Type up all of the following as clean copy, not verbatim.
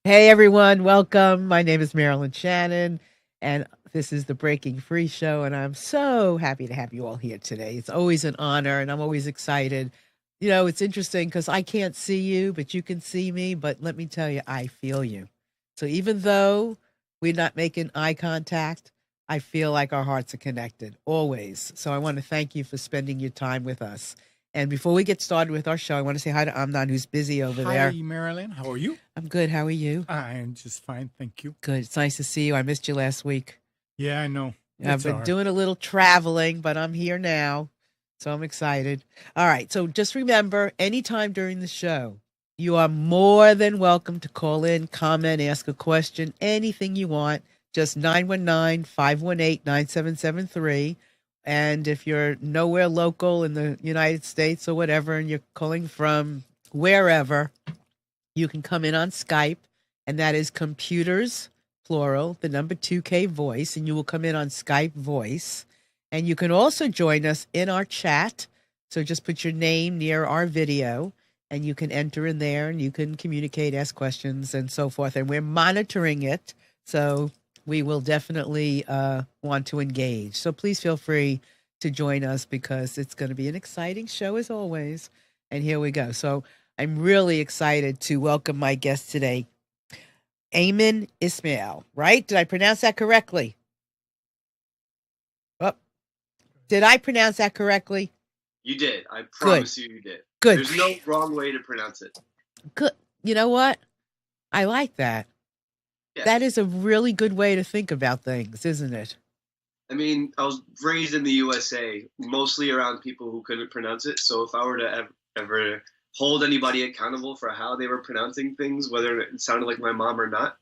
Hey everyone, welcome. My name is Marilyn Shannon, and this is the Breaking Free Show. And I'm so happy to have you all here today. It's always an honor, and I'm always excited. You know, it's interesting because I can't see you, but you can see me. But let me tell you, I feel you. So even though we're not making eye contact, I feel like our hearts are connected always. So I want to thank you for spending your time with us. And before we get started with our show, I want to say hi to Amnon, who's busy over there. Hi, Marilyn. How are you? I'm good. How are you? I am just fine, thank you. Good. It's nice to see you. I missed you last week. Yeah, I know. I've been doing a little traveling, but I'm here now. So I'm excited. All right. So just remember, anytime during the show, you are more than welcome to call in, comment, ask a question, anything you want. Just 919-518-9773. And if you're nowhere local in the United States or whatever, and you're calling from wherever, you can come in on Skype, and that is computers, plural, the number 2K voice, and you will come in on Skype voice. And you can also join us in our chat. So just put your name near our video, and you can enter in there, and you can communicate, ask questions, and so forth. And we're monitoring it, so we will definitely want to engage. So please feel free to join us because it's going to be an exciting show as always. And here we go. So I'm really excited to welcome my guest today, Aymann Ismail, right? Did I pronounce that correctly? Oh, did I pronounce that correctly? You did. I promise you did. Good. There's no wrong way to pronounce it. Good. You know what? I like that. Yes. That is a really good way to think about things, isn't it? I mean, I was raised in the USA, mostly around people who couldn't pronounce it. So if I were to ever hold anybody accountable for how they were pronouncing things, whether it sounded like my mom or not,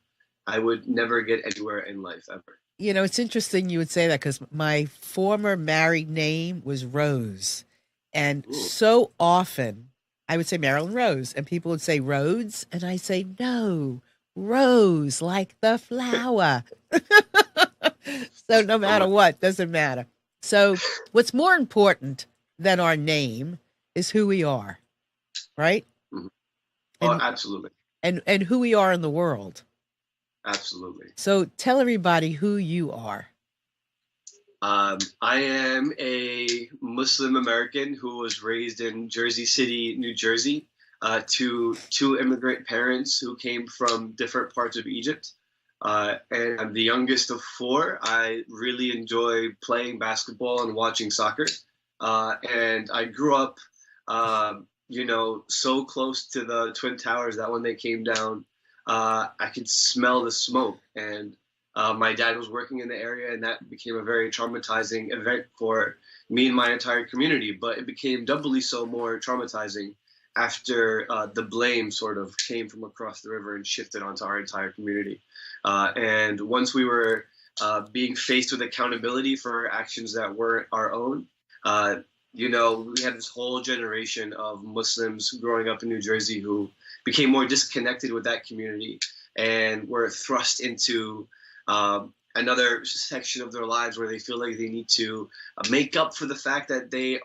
I would never get anywhere in life ever. You know, it's interesting you would say that because my former married name was Rose. And so often I would say Marilyn Rose, and people would say Rhodes, and I say, no, Rose, like the flower. So no matter what, doesn't matter. So what's more important than our name is who we are, right? Mm-hmm. Oh, absolutely. And who we are in the world. Absolutely. So tell everybody who you are. I am a Muslim American who was raised in Jersey City, New Jersey, to two immigrant parents who came from different parts of Egypt. And I'm the youngest of four. I really enjoy playing basketball and watching soccer. And I grew up, so close to the Twin Towers that when they came down, I could smell the smoke. And my dad was working in the area, and that became a very traumatizing event for me and my entire community. But it became doubly so more traumatizing after the blame sort of came from across the river and shifted onto our entire community. And once we were being faced with accountability for actions that weren't our own, we had this whole generation of Muslims growing up in New Jersey who became more disconnected with that community and were thrust into another section of their lives where they feel like they need to make up for the fact that their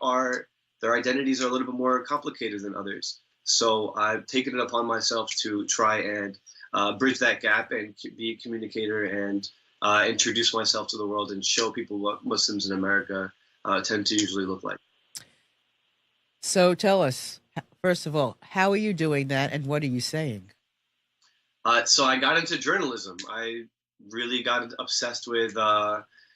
identities are a little bit more complicated than others. So I've taken it upon myself to try and bridge that gap and be a communicator and introduce myself to the world and show people what Muslims in America tend to usually look like. So tell us, first of all, how are you doing that and what are you saying? So I got into journalism. I really got obsessed with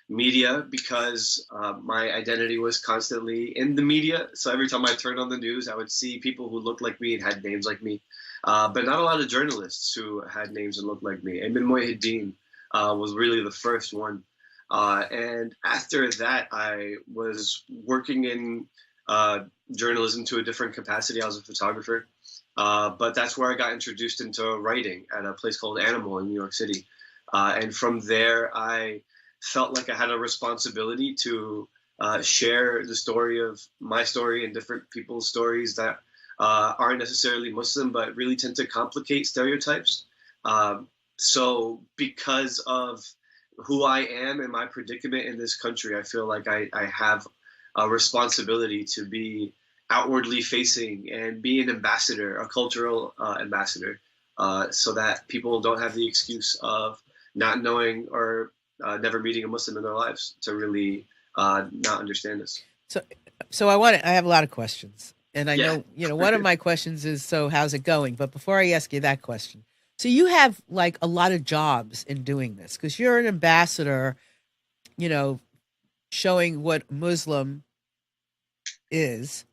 media because my identity was constantly in the media. So every time I turned on the news, I would see people who looked like me and had names like me, but not a lot of journalists who had names and looked like me. Aymann Ismail was really the first one. And after that, I was working in journalism to a different capacity. I was a photographer, but that's where I got introduced into writing at a place called Animal in New York City. And from there, I felt like I had a responsibility to share the story of my story and different people's stories that aren't necessarily Muslim, but really tend to complicate stereotypes. So because of who I am and my predicament in this country, I feel like I have a responsibility to be outwardly facing and be an ambassador, a cultural ambassador so that people don't have the excuse of not knowing or never meeting a Muslim in their lives to really not understand this. So I have a lot of questions. And I Yeah. know, one of my questions is, so how's it going? But before I ask you that question, so you have like a lot of jobs in doing this because you're an ambassador, you know, showing what Muslim is,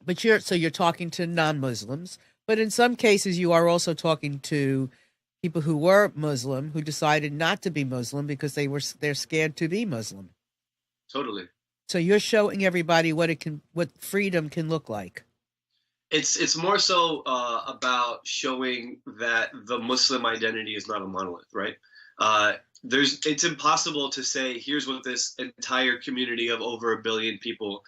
but you're talking to non-Muslims, but in some cases you are also talking to people who were Muslim who decided not to be Muslim because they're scared to be Muslim. Totally. So you're showing everybody what freedom can look like. It's more so about showing that the Muslim identity is not a monolith, right? It's impossible to say here's what this entire community of over 1 billion people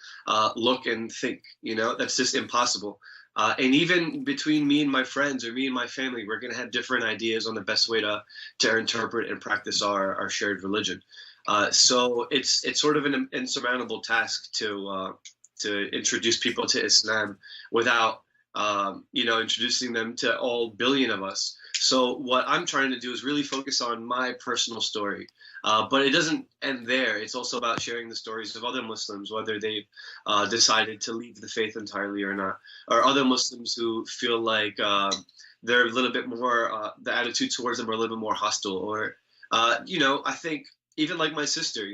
look and think. That's just impossible. And even between me and my friends or me and my family, we're going to have different ideas on the best way to interpret and practice our shared religion. So it's sort of an insurmountable task to introduce people to Islam without introducing them to all billion of us. So what I'm trying to do is really focus on my personal story, but it doesn't end there. It's also about sharing the stories of other Muslims, whether they've decided to leave the faith entirely or not, or other Muslims who feel like they're a little bit more, the attitude towards them are a little bit more hostile, or I think even like my sister,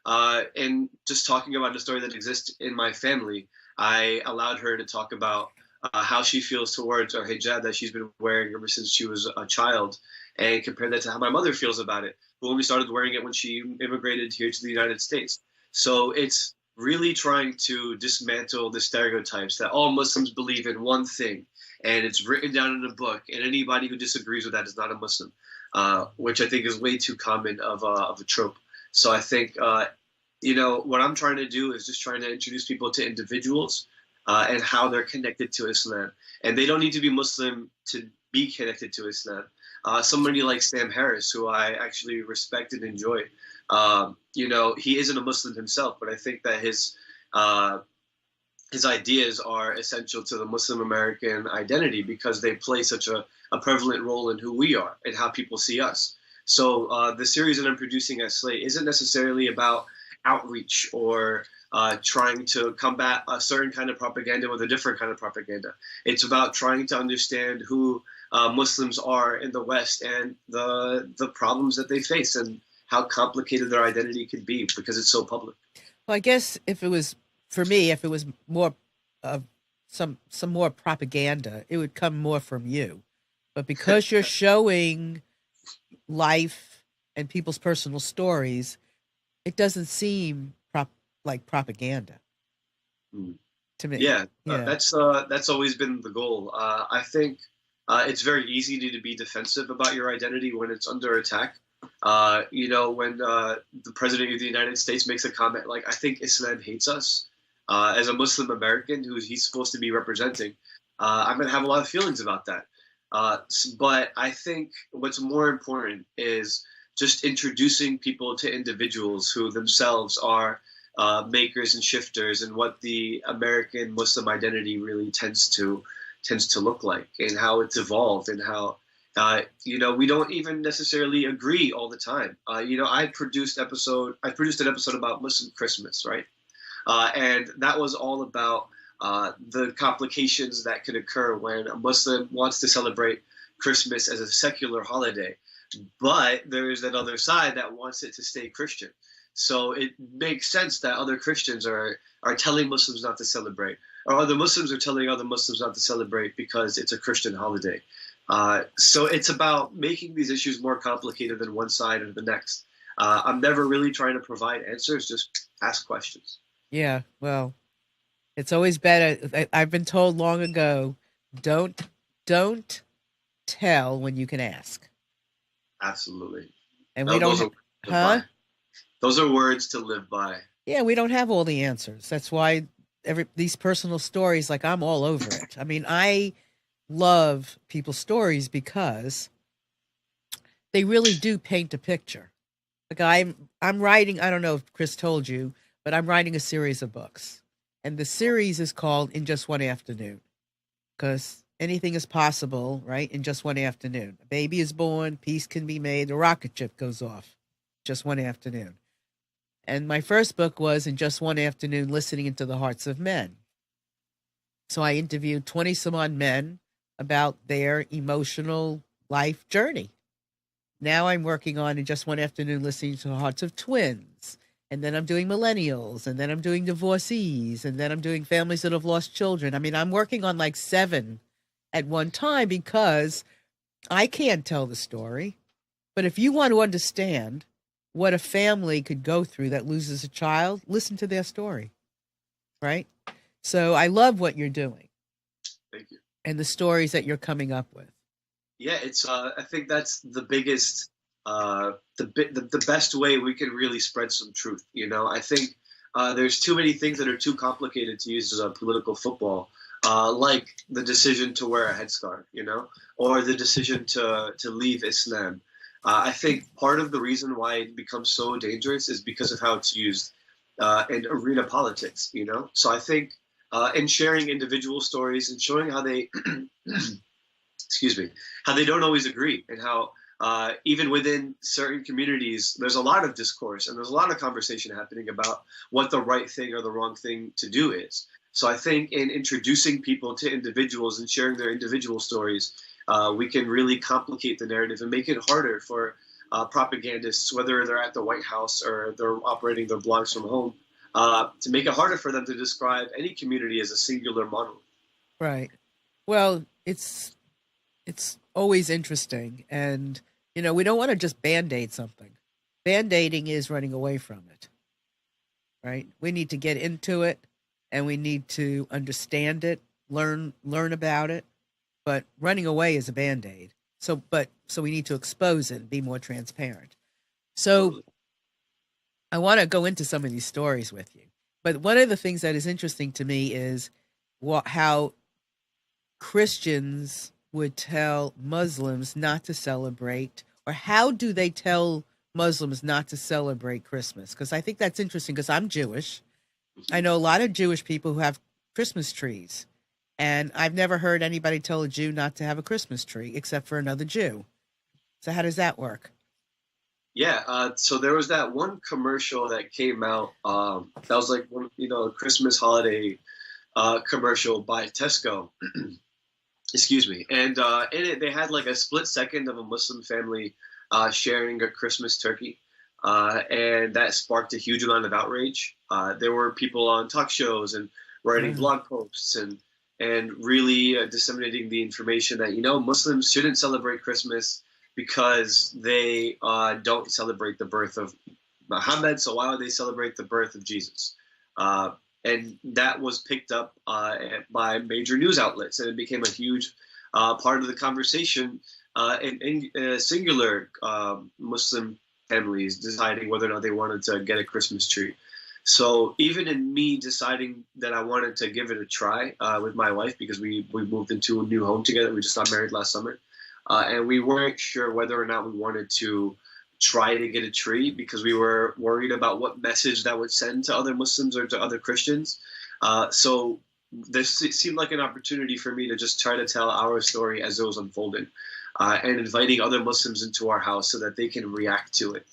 and just talking about the story that exists in my family, I allowed her to talk about how she feels towards our hijab that she's been wearing ever since she was a child, and compare that to how my mother feels about it, who only started wearing it when she immigrated here to the United States. So it's really trying to dismantle the stereotypes that all Muslims believe in one thing, and it's written down in a book, and anybody who disagrees with that is not a Muslim. Which I think is way too common of a trope. So I think, what I'm trying to do is just trying to introduce people to individuals and how they're connected to Islam. And they don't need to be Muslim to be connected to Islam. Somebody like Sam Harris, who I actually respect and enjoy, he isn't a Muslim himself, but I think that his ideas are essential to the Muslim American identity because they play such a prevalent role in who we are and how people see us. So the series that I'm producing at Slate isn't necessarily about outreach or trying to combat a certain kind of propaganda with a different kind of propaganda. It's about trying to understand who Muslims are in the West and the problems that they face and how complicated their identity could be because it's so public. Well, I guess if it was more of some more propaganda, it would come more from you. But because you're showing life and people's personal stories, it doesn't seem like propaganda to me. Yeah. That's always been the goal. I think it's very easy to be defensive about your identity when it's under attack. When the president of the United States makes a comment like, I think Islam hates us, as a Muslim American who he's supposed to be representing, I'm going to have a lot of feelings about that. But I think what's more important is just introducing people to individuals who themselves are makers and shifters and what the American Muslim identity really tends to look like and how it's evolved and how we don't even necessarily agree all the time. I produced an episode about Muslim Christmas, right? And that was all about the complications that could occur when a Muslim wants to celebrate Christmas as a secular holiday, but there's that other side that wants it to stay Christian. So it makes sense that other Christians are telling Muslims not to celebrate, or other Muslims are telling other Muslims not to celebrate because it's a Christian holiday. So it's about making these issues more complicated than one side or the next. I'm never really trying to provide answers, just ask questions. Yeah, well, it's always better. I've been told long ago, don't tell when you can ask. Absolutely. And we don't, huh? Those are words to live by. Yeah, we don't have all the answers. That's why these personal stories, like I'm all over it. I mean, I love people's stories because they really do paint a picture. Like I'm writing, I don't know if Chris told you, but I'm writing a series of books. And the series is called In Just One Afternoon because anything is possible, right? In just one afternoon. A baby is born, peace can be made, a rocket ship goes off. Just one afternoon. And my first book was In Just One Afternoon, Listening into the Hearts of Men. So I interviewed 20 some odd men about their emotional life journey. Now I'm working on In Just One Afternoon, Listening to the Hearts of Twins. And then I'm doing millennials, and then I'm doing divorcees, and then I'm doing families that have lost children. I mean, I'm working on like 7 at one time because I can't tell the story. But if you want to understand what a family could go through that loses a child, listen to their story, right? So I love what you're doing. Thank you. And the stories that you're coming up with. Yeah, it's. I think that's the biggest, the best way we can really spread some truth. You know, I think there's too many things that are too complicated to use as a political football, like the decision to wear a headscarf, you know, or the decision to leave Islam. I think part of the reason why it becomes so dangerous is because of how it's used in arena politics, you know. So I think in sharing individual stories and showing how they, excuse me, how they don't always agree, and how even within certain communities, there's a lot of discourse and there's a lot of conversation happening about what the right thing or the wrong thing to do is. So I think in introducing people to individuals and sharing their individual stories, we can really complicate the narrative and make it harder for propagandists, whether they're at the White House or they're operating their blogs from home, to make it harder for them to describe any community as a singular monolith. Right. Well, it's always interesting. And, you know, we don't want to just Band-Aid something. Band-Aiding is running away from it, right? We need to get into it, and we need to understand it, learn about it. But running away is a Band-Aid. So we need to expose it and be more transparent. So I want to go into some of these stories with you. But one of the things that is interesting to me is how Christians would tell Muslims not to celebrate, or how do they tell Muslims not to celebrate Christmas? Because I think that's interesting, because I'm Jewish. I know a lot of Jewish people who have Christmas trees. And I've never heard anybody tell a Jew not to have a Christmas tree except for another Jew. So how does that work? Yeah, so there was that one commercial that came out. That was like one, you know, a Christmas holiday commercial by Tesco. Excuse me. And in it, they had like a split second of a Muslim family sharing a Christmas turkey. And that sparked a huge amount of outrage. There were people on talk shows and writing blog posts and really disseminating the information that, you know, Muslims shouldn't celebrate Christmas because they don't celebrate the birth of Muhammad. So why would they celebrate the birth of Jesus? And that was picked up by major news outlets, and it became a huge part of the conversation in singular Muslim families deciding whether or not they wanted to get a Christmas tree. So even in me deciding that I wanted to give it a try with my wife, because we moved into a new home together, we just got married last summer, and we weren't sure whether or not we wanted to try to get a tree because we were worried about what message that would send to other Muslims or to other Christians. So this seemed like an opportunity for me to just try to tell our story as it was unfolding, and inviting other Muslims into our house so that they can react to it.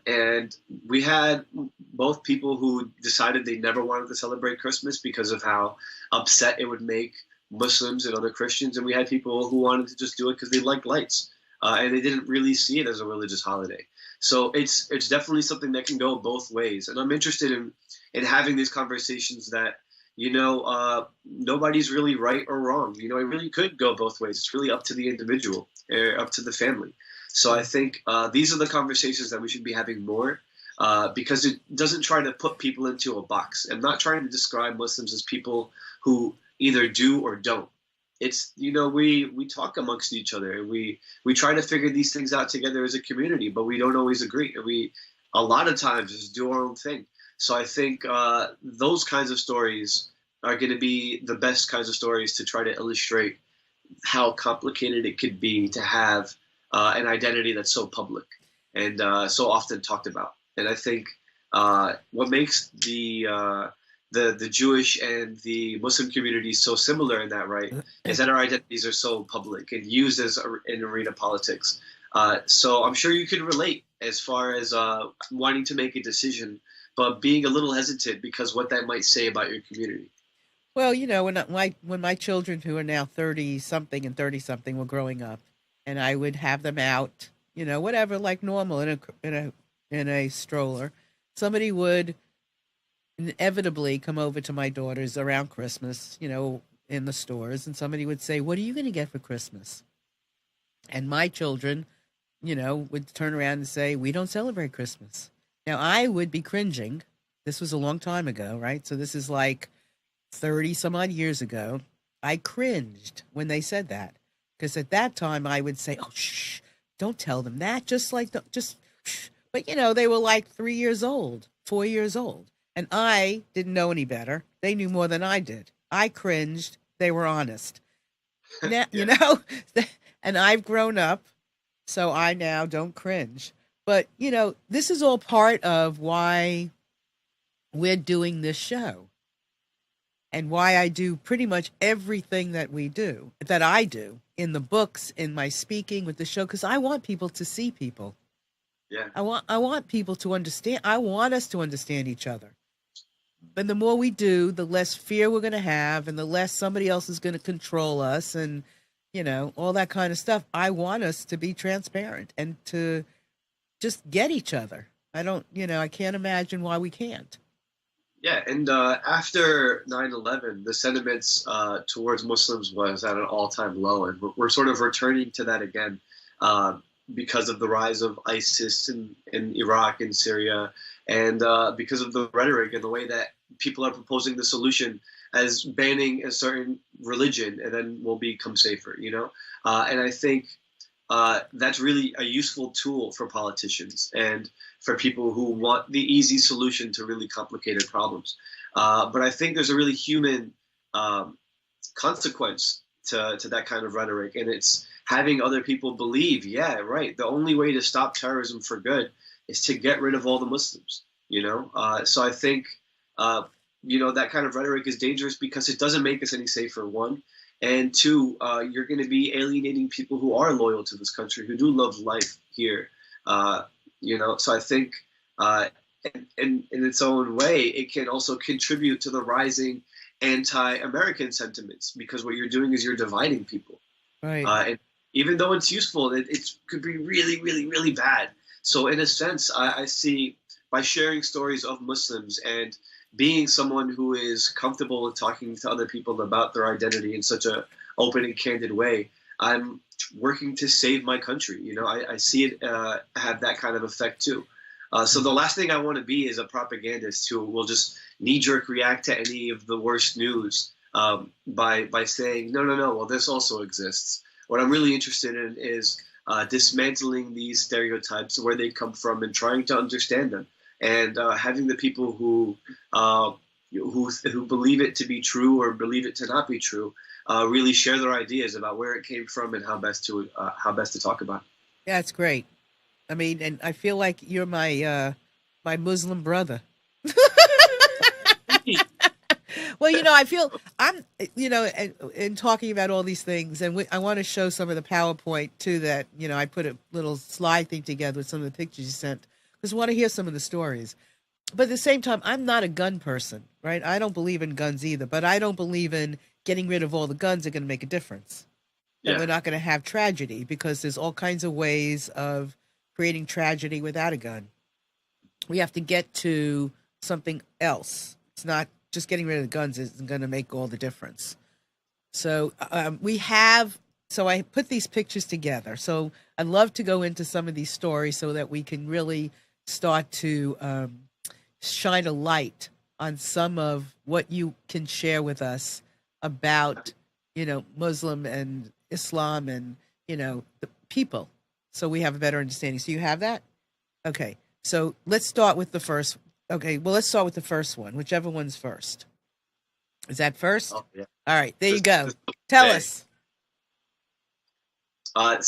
And we had both people who decided they never wanted to celebrate Christmas because of how upset it would make Muslims and other Christians. And we had people who wanted to just do it because they liked lights. And they didn't really see it as a religious holiday. So it's definitely something that can go both ways. And I'm interested in having these conversations that, you know, nobody's really right or wrong. You know, it really could go both ways. It's really up to the individual, up to the family. So I think these are the conversations that we should be having more, because it doesn't try to put people into a box. I'm not trying to describe Muslims as people who either do or don't. It's, you know, we talk amongst each other, and we try to figure these things out together as a community, but we don't always agree. And we, a lot of times, just do our own thing. So I think those kinds of stories are going to be the best kinds of stories to try to illustrate how complicated it could be to have an identity that's so public and so often talked about. And I think what makes the the Jewish and the Muslim community is so similar in that, right? Is that our identities are so public and used as in arena politics. So I'm sure you can relate as far as wanting to make a decision, but being a little hesitant because what that might say about your community. Well, when my children who are now 30 something and 30 something were growing up, and I would have them out, whatever, like normal in a stroller, somebody would inevitably come over to my daughters around Christmas, in the stores, and somebody would say, "What are you going to get for Christmas?" And my children, would turn around and say, "We don't celebrate Christmas." Now I would be cringing. This was a long time ago, right? So this is like 30 some odd years ago. I cringed when they said that, because at that time I would say, "Oh, shh, don't tell them that." Just shh. But they were like 3 years old, 4 years old. And I didn't know any better. They knew more than I did. I cringed. They were honest. Now, and I've grown up, so I now don't cringe. But, this is all part of why we're doing this show and why I do pretty much everything that I do in the books, in my speaking, with the show, because I want people to see people. Yeah. I want people to understand. I want us to understand each other. But the more we do, the less fear we're going to have, and the less somebody else is going to control us, and all that kind of stuff. I want us to be transparent and to just get each other. I can't imagine why we can't. Yeah, and after 9/11, the sentiments towards Muslims was at an all-time low, and we're sort of returning to that again because of the rise of ISIS in Iraq and Syria, and because of the rhetoric and the way that people are proposing the solution as banning a certain religion, and then we'll become safer, And I think that's really a useful tool for politicians and for people who want the easy solution to really complicated problems. But I think there's a really human consequence to that kind of rhetoric, and it's having other people believe, yeah, right, the only way to stop terrorism for good is to get rid of all the Muslims, So I think, that kind of rhetoric is dangerous because it doesn't make us any safer, one. And two, you're going to be alienating people who are loyal to this country, who do love life here. So I think in its own way, it can also contribute to the rising anti-American sentiments, because what you're doing is you're dividing people. Right. And even though it's useful, it could be really, really, really bad. So in a sense, I see, by sharing stories of Muslims and being someone who is comfortable with talking to other people about their identity in such a open and candid way, I'm working to save my country. I see it have that kind of effect too. So the last thing I want to be is a propagandist who will just knee-jerk react to any of the worst news by saying, no, well, this also exists. What I'm really interested in is dismantling these stereotypes, where they come from, and trying to understand them. And having the people who believe it to be true or believe it to not be true really share their ideas about where it came from and how best to talk about it. Yeah, it's great. I mean, and I feel like you're my Muslim brother. Well, I feel I'm, in talking about all these things, and I want to show some of the PowerPoint too. That I put a little slide thing together with some of the pictures you sent, because I want to hear some of the stories. But at the same time, I'm not a gun person, right? I don't believe in guns either, but I don't believe in getting rid of all the guns are going to make a difference. Yeah. And we're not going to have tragedy, because there's all kinds of ways of creating tragedy without a gun. We have to get to something else. It's not just getting rid of the guns isn't going to make all the difference. So so I put these pictures together. So I'd love to go into some of these stories so that we can really start to shine a light on some of what you can share with us about, Muslim and Islam and, the people, so we have a better understanding. So you have that? Okay. So let's start with the first. Okay. Well, let's start with the first one, whichever one's first. Is that first? Oh, yeah. All right. There you go. Tell us. Before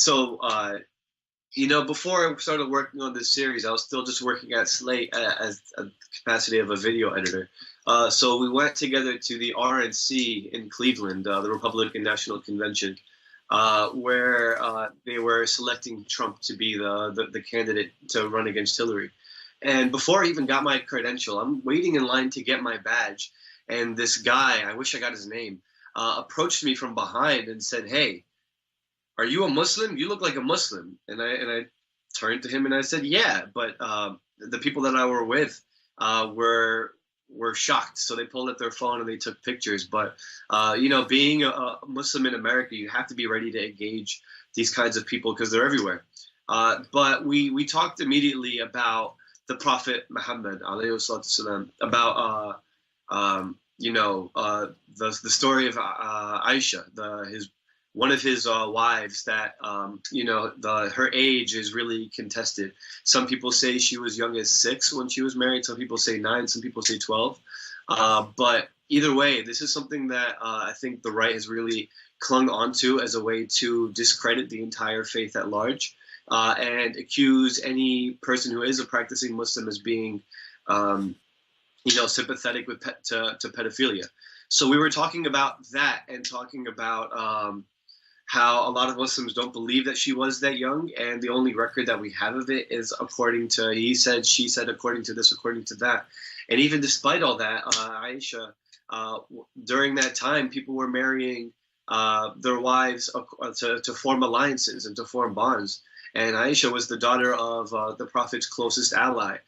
I started working on this series, I was still just working at Slate as a capacity of a video editor. So we went together to the RNC in Cleveland, the Republican National Convention, where they were selecting Trump to be the candidate to run against Hillary. And before I even got my credential, I'm waiting in line to get my badge. And this guy, I wish I got his name, approached me from behind and said, "Hey, are you a Muslim? You look like a Muslim." And I turned to him and I said, "Yeah," but the people that I were with were shocked, so they pulled up their phone and they took pictures. But you know, being a Muslim in America, you have to be ready to engage these kinds of people because they're everywhere. But we talked immediately about the Prophet Muhammad, alayhi salatu salam, about you know, the story of Aisha, one of his wives that you know, her age is really contested. Some people say she was young as 6 when she was married. Some people say 9. Some people say 12. But either way, this is something that I think the right has really clung onto as a way to discredit the entire faith at large, and accuse any person who is a practicing Muslim as being you know, sympathetic with to pedophilia. So we were talking about that and talking about how a lot of Muslims don't believe that she was that young, and the only record that we have of it is according to he said, she said, according to this, according to that. And even despite all that, Aisha, during that time, people were marrying their wives to form alliances and to form bonds. And Aisha was the daughter of the Prophet's closest ally.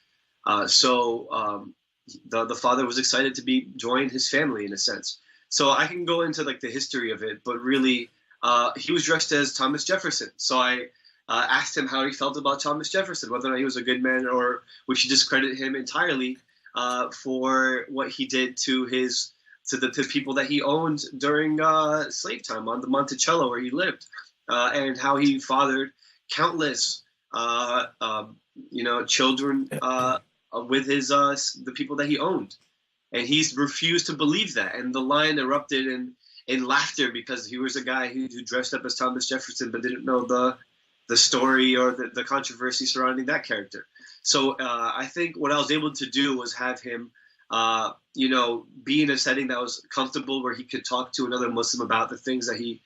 So the father was excited to join his family in a sense. So I can go into like the history of it, but really, he was dressed as Thomas Jefferson. So I asked him how he felt about Thomas Jefferson, whether or not he was a good man or we should discredit him entirely for what he did to the people that he owned during slave time on the Monticello where he lived, and how he fathered countless you know, children with the people that he owned. And he's refused to believe that. And the line erupted in laughter because he was a guy who dressed up as Thomas Jefferson but didn't know the story or the controversy surrounding that character. So I think what I was able to do was have him you know, be in a setting that was comfortable where he could talk to another Muslim about the things that he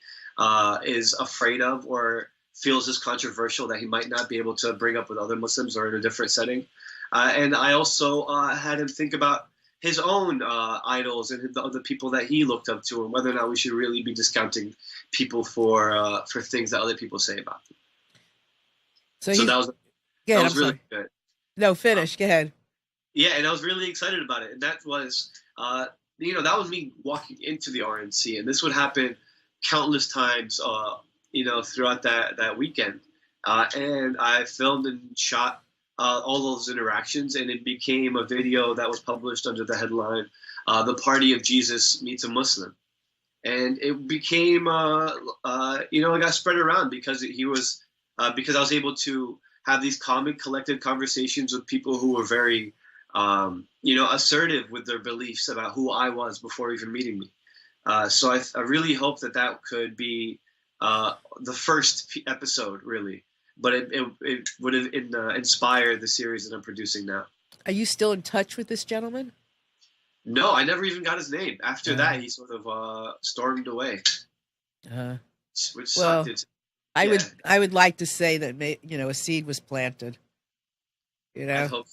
is afraid of or feels is controversial that he might not be able to bring up with other Muslims or in a different setting. And I also had him think about his own idols and the people that he looked up to, and whether or not we should really be discounting people for things that other people say about them. So that was really good. No, finish. Go ahead. Yeah, and I was really excited about it. And that was, you know, that was me walking into the RNC, and this would happen countless times, you know, throughout that weekend. And I filmed and shot all those interactions, and it became a video that was published under the headline, "The Party of Jesus Meets a Muslim." And it became, you know, it got spread around because because I was able to have these calm and collected conversations with people who were very, you know, assertive with their beliefs about who I was before even meeting me. So I really hope that could be the first episode, really. But it would have inspired the series that I'm producing now. Are you still in touch with this gentleman? No, I never even got his name. After that, he sort of stormed away. Which sucked. I would like to say that you know, a seed was planted. You know,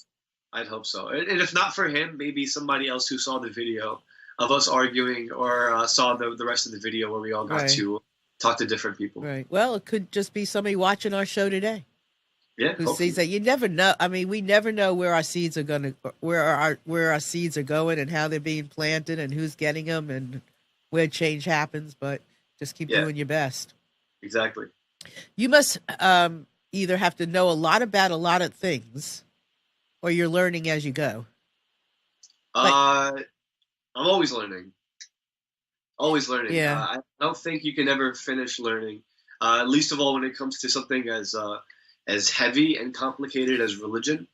I'd hope so. And if not for him, maybe somebody else who saw the video of us arguing or saw the rest of the video where we all got to talk to different people. Right. Well, it could just be somebody watching our show today. Yeah. Who sees that? You never know. I mean, we never know where our seeds are where our seeds are going and how they're being planted and who's getting them and where change happens. But just keep doing your best. Exactly. You must either have to know a lot about a lot of things, or you're learning as you go. I'm always learning. Always learning. Yeah. I don't think you can ever finish learning. Least of all when it comes to something as heavy and complicated as religion.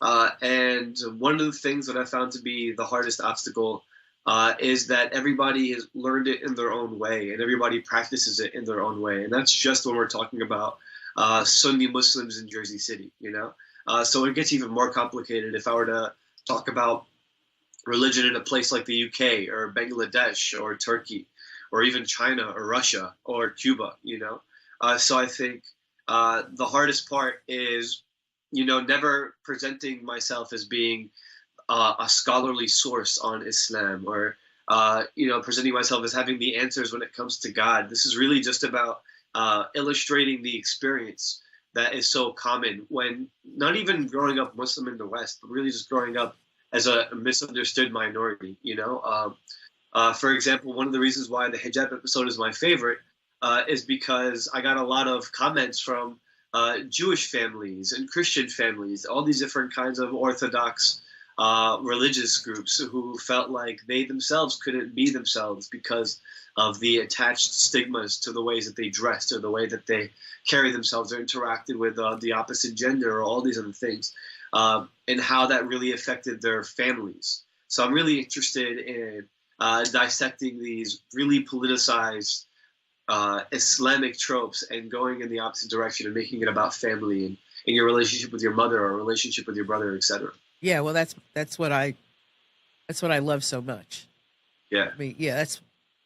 And one of the things that I found to be the hardest obstacle is that everybody has learned it in their own way, and everybody practices it in their own way. And that's just when we're talking about Sunni Muslims in Jersey City, you know? So it gets even more complicated if I were to talk about religion in a place like the UK or Bangladesh or Turkey or even China or Russia or Cuba, you know? So I think the hardest part is, you know, never presenting myself as being a scholarly source on Islam or, you know, presenting myself as having the answers when it comes to God. This is really just about illustrating the experience that is so common when not even growing up Muslim in the West, but really just growing up as a misunderstood minority, you know? For example, one of the reasons why the hijab episode is my favorite is because I got a lot of comments from Jewish families and Christian families, all these different kinds of Orthodox religious groups who felt like they themselves couldn't be themselves because of the attached stigmas to the ways that they dressed or the way that they carry themselves or interacted with the opposite gender or all these other things, and how that really affected their families. So I'm really interested in dissecting these really politicized Islamic tropes and going in the opposite direction and making it about family and your relationship with your mother or relationship with your brother, etc. Yeah, well, that's what I love so much. Yeah. I mean, yeah, that's,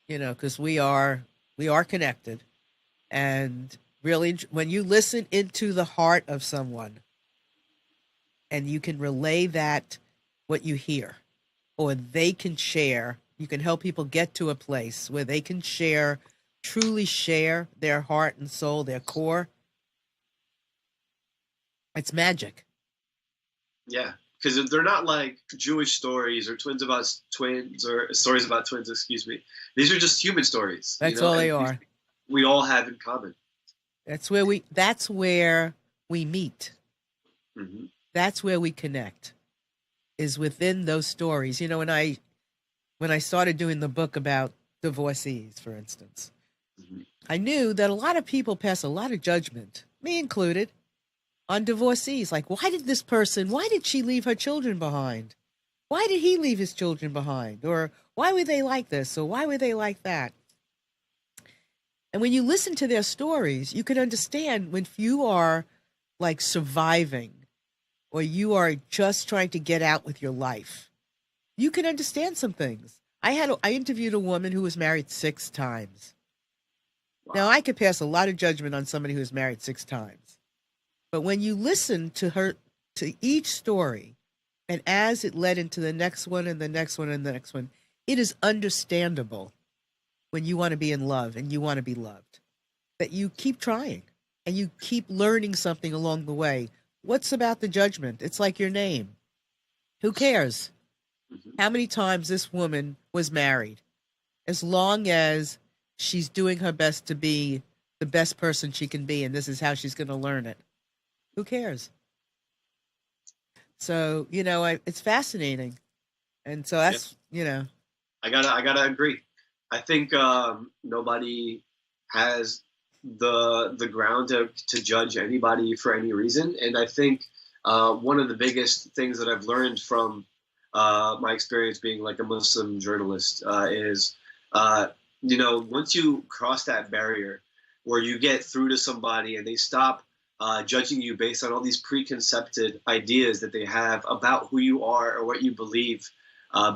you know, because we are connected, and really, when you listen into the heart of someone, and you can relay that what you hear, or they can share, you can help people get to a place where they can share, truly share their heart and soul, their core. It's magic. Yeah, because they're not like Jewish stories or twins about twins or stories about twins. Excuse me. These are just human stories. That's all they are. We all have in common. That's where we meet. Mm-hmm. That's where we connect. Is within those stories. You know, when I started doing the book about divorcees, for instance, Mm-hmm. I knew that a lot of people pass a lot of judgment, me included, on divorcees. Like, why did she leave her children behind? Why did he leave his children behind? Or why were they like this? Or why were they like that? And when you listen to their stories, you can understand when you are like surviving or you are just trying to get out with your life, you can understand some things. I interviewed a woman who was married 6 times. Wow. Now, I could pass a lot of judgment on somebody who was married 6 times. But when you listen to each story, and as it led into the next one and the next one and the next one, it is understandable when you want to be in love and you want to be loved, that you keep trying and you keep learning something along the way. What's about the judgment? It's like your name. Who cares how many times this woman was married? As long as she's doing her best to be the best person she can be, and this is how she's going to learn it. Who cares? So, you know, it's fascinating. And so that's, you know. I gotta agree. I think nobody has the ground to judge anybody for any reason. And I think one of the biggest things that I've learned from my experience being like a Muslim journalist is, you know, once you cross that barrier where you get through to somebody and they stop judging you based on all these preconceived ideas that they have about who you are or what you believe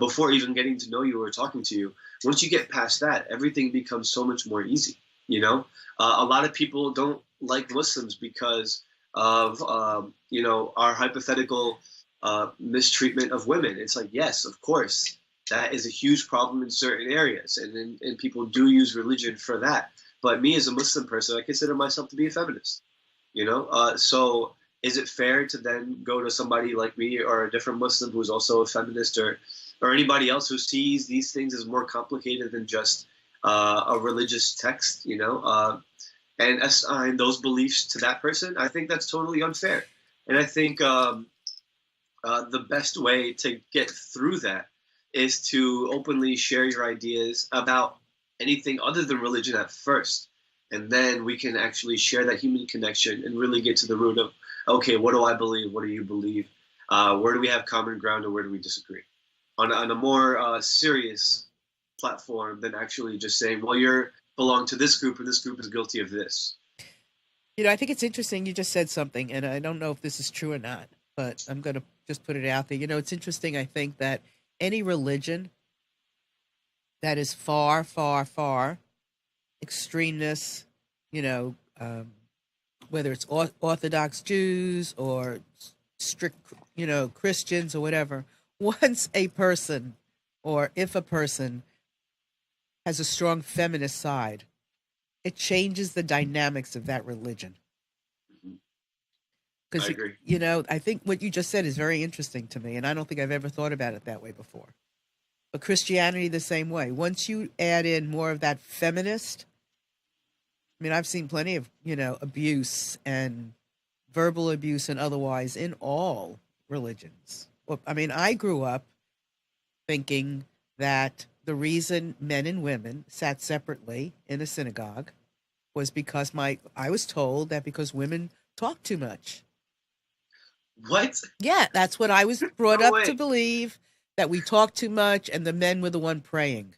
before even getting to know you or talking to you. Once you get past that, everything becomes so much more easy. You know, a lot of people don't like Muslims because of, you know, our hypothetical mistreatment of women. It's like, yes, of course, that is a huge problem in certain areas. And people do use religion for that. But me as a Muslim person, I consider myself to be a feminist. You know, so is it fair to then go to somebody like me or a different Muslim who's also a feminist or anybody else who sees these things as more complicated than just a religious text, you know, and assign those beliefs to that person? I think that's totally unfair. And I think the best way to get through that is to openly share your ideas about anything other than religion at first. And then we can actually share that human connection and really get to the root of, okay, what do I believe? What do you believe? Where do we have common ground or where do we disagree? On a more serious platform than actually just saying, well, you belong to this group and this group is guilty of this. You know, I think it's interesting. You just said something, and I don't know if this is true or not, but I'm going to just put it out there. You know, it's interesting, I think, that any religion that is far, far, far extremeness, you know, whether it's Orthodox Jews or strict, you know, Christians or whatever, once a person or if a person has a strong feminist side, it changes the dynamics of that religion. I Because, agree. you know, I think what you just said is very interesting to me, and I don't think I've ever thought about it that way before. But Christianity, the same way. Once you add in more of that feminist, I mean, I've seen plenty of, you know, abuse and verbal abuse and otherwise in all religions. Well, I mean, I grew up thinking that the reason men and women sat separately in a synagogue was because I was told that because women talk too much. What? Yeah, that's what I was brought No up way. to believe, that we talk too much and the men were the one praying.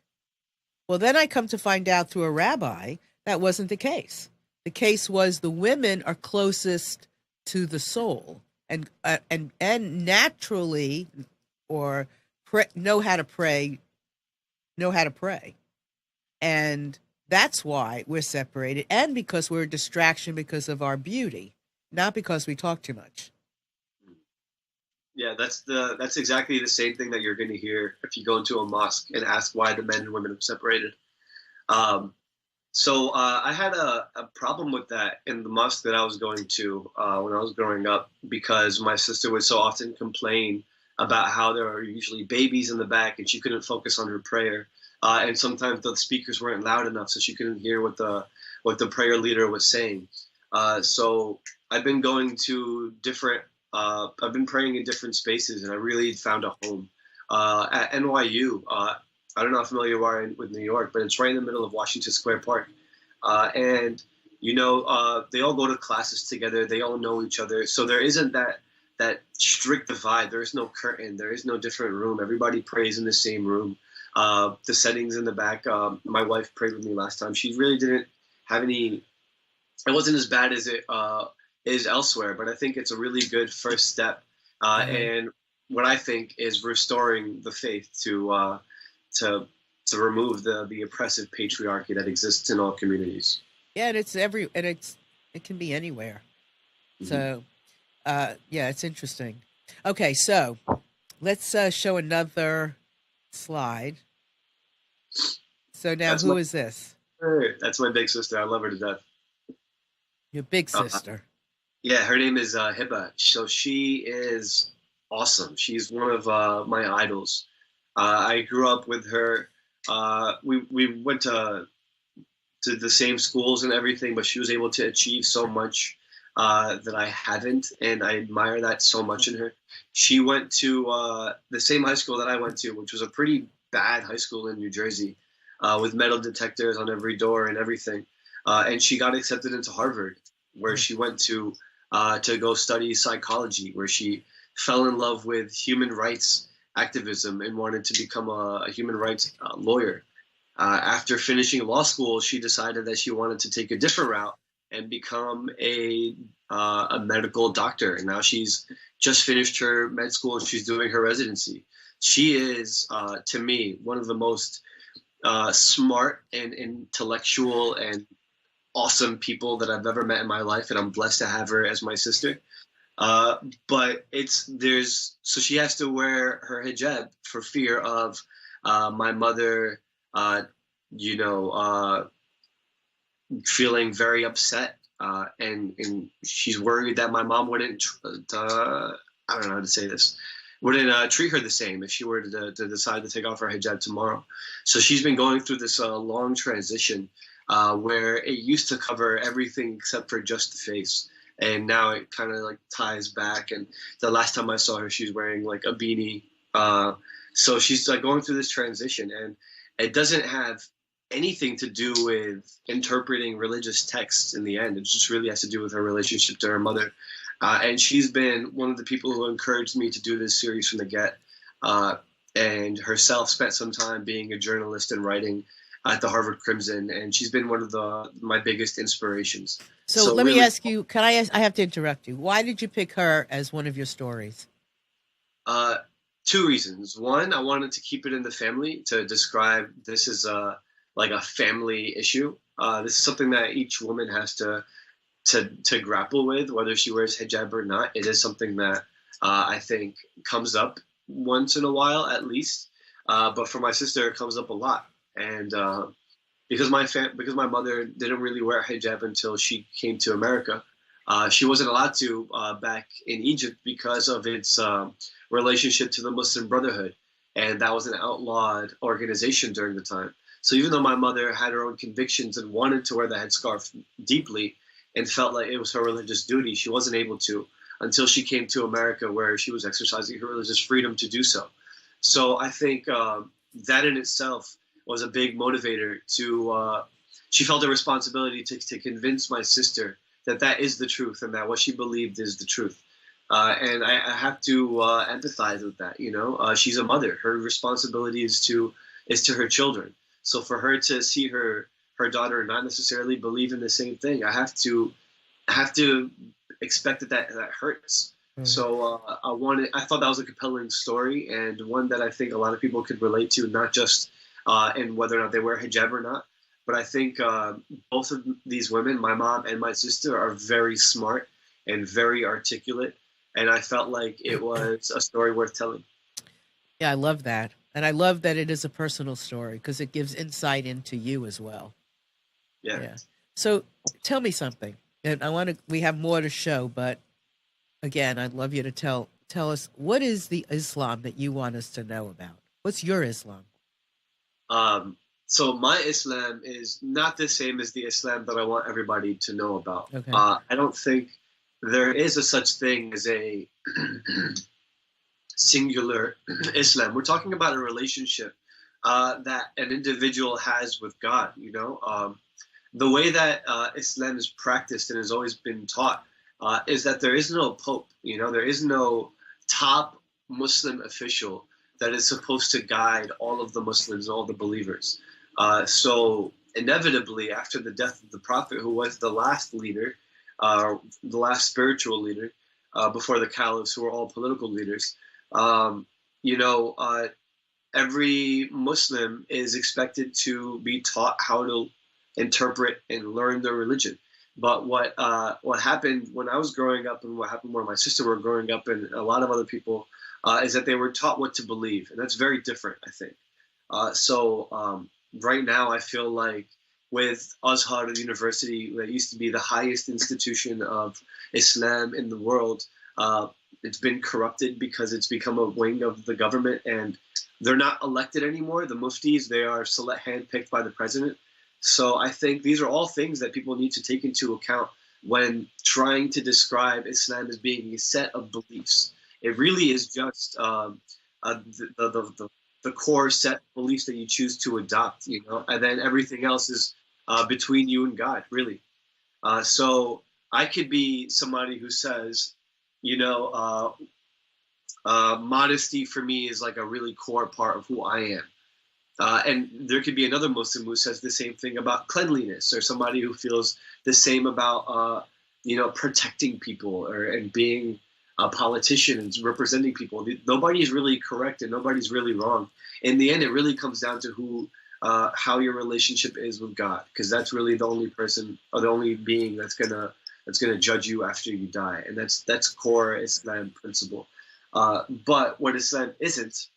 Well, then I come to find out through a rabbi that wasn't the case. The case was the women are closest to the soul and naturally or know how to pray, and that's why we're separated, and because we're a distraction because of our beauty, not because we talk too much. Yeah, that's exactly the same thing that you're going to hear if you go into a mosque and ask why the men and women are separated. So I had a problem with that in the mosque that I was going to when I was growing up, because my sister would so often complain about how there are usually babies in the back and she couldn't focus on her prayer. And sometimes the speakers weren't loud enough, so she couldn't hear what the prayer leader was saying. So I've been going to different. I've been praying in different spaces, and I really found a home at NYU. I don't know how familiar you are with New York, but it's right in the middle of Washington Square Park. And you know, they all go to classes together. They all know each other, so there isn't that strict divide. There is no curtain. There is no different room. Everybody prays in the same room. The settings in the back. My wife prayed with me last time. She really didn't have any. It wasn't as bad as it is elsewhere, but I think it's a really good first step. And what I think is restoring the faith to remove the oppressive patriarchy that exists in all communities. Yeah, and it can be anywhere. Mm-hmm. So, yeah, it's interesting. Okay, so let's show another slide. So now, who is this? That's my big sister. I love her to death. Your big sister. Yeah, her name is Hiba. So she is awesome. She's one of my idols. I grew up with her. We went to the same schools and everything, but she was able to achieve so much that I haven't, and I admire that so much in her. She went to the same high school that I went to, which was a pretty bad high school in New Jersey, with metal detectors on every door and everything. And she got accepted into Harvard, where she went to go study psychology, where she fell in love with human rights activism and wanted to become a human rights lawyer. After finishing law school, she decided that she wanted to take a different route and become a medical doctor. And now she's just finished her med school and she's doing her residency. She is, to me, one of the most smart and intellectual and awesome people that I've ever met in my life, and I'm blessed to have her as my sister. But so she has to wear her hijab for fear of my mother, feeling very upset, and she's worried that my mom wouldn't. I don't know how to say this. Wouldn't treat her the same if she were to decide to take off her hijab tomorrow. So she's been going through this long transition where it used to cover everything except for just the face. And now it kind of like ties back. And the last time I saw her, she was wearing like a beanie. So she's like going through this transition, and it doesn't have anything to do with interpreting religious texts in the end. It just really has to do with her relationship to her mother. And she's been one of the people who encouraged me to do this series from the get. And herself spent some time being a journalist and writing at the Harvard Crimson, and she's been one of my biggest inspirations. So let me ask you, I have to interrupt you. Why did you pick her as one of your stories? two reasons. One, I wanted to keep it in the family to describe this is like a family issue. This is something that each woman has to grapple with, whether she wears hijab or not. It is something that I think comes up once in a while at least. But for my sister, it comes up a lot. And because my mother didn't really wear hijab until she came to America, she wasn't allowed to back in Egypt because of its relationship to the Muslim Brotherhood, and that was an outlawed organization during the time. So even though my mother had her own convictions and wanted to wear the headscarf deeply and felt like it was her religious duty, she wasn't able to until she came to America, where she was exercising her religious freedom to do so. So I think that in itself was a big motivator to, she felt a responsibility to convince my sister that that is the truth and that what she believed is the truth. And I have to empathize with that. You know, she's a mother. Her responsibility is to her children. So for her to see her daughter not necessarily believe in the same thing, I have to expect that hurts. So I thought that was a compelling story, and one that I think a lot of people could relate to, not just in whether or not they wear hijab or not, but I think both of these women, my mom and my sister, are very smart and very articulate, and I felt like it was a story worth telling. Yeah, I love that. And I love that it is a personal story because it gives insight into you as well. Yeah. So tell me something. And we have more to show, but again, I'd love you to tell us, what is the Islam that you want us to know about? What's your Islam? So my Islam is not the same as the Islam that I want everybody to know about. Okay. I don't think there is a such thing as a singular Islam. We're talking about a relationship that an individual has with God. You know, the way that Islam is practiced and has always been taught is that there is no pope. You know, there is no top Muslim official that is supposed to guide all of the Muslims, all the believers. So inevitably, after the death of the Prophet, who was the last leader, the last spiritual leader, before the caliphs, who were all political leaders, every Muslim is expected to be taught how to interpret and learn their religion. But what happened when I was growing up, and what happened when my sister were growing up, and a lot of other people, is that they were taught what to believe, and that's very different, I think. Right now, I feel like with Azhar, the university that used to be the highest institution of Islam in the world, it's been corrupted because it's become a wing of the government, and they're not elected anymore. The muftis, they are handpicked by the president. So I think these are all things that people need to take into account when trying to describe Islam as being a set of beliefs. It really is just the core set of beliefs that you choose to adopt, you know, and then everything else is between you and God, really. So I could be somebody who says, you know, modesty for me is like a really core part of who I am. And there could be another Muslim who says the same thing about cleanliness, or somebody who feels the same about, protecting people and being a politician and representing people. Nobody's really correct and nobody's really wrong. In the end, it really comes down to how your relationship is with God, because that's really the only person or the only being that's gonna judge you after you die, and that's core Islam principle. But what Islam isn't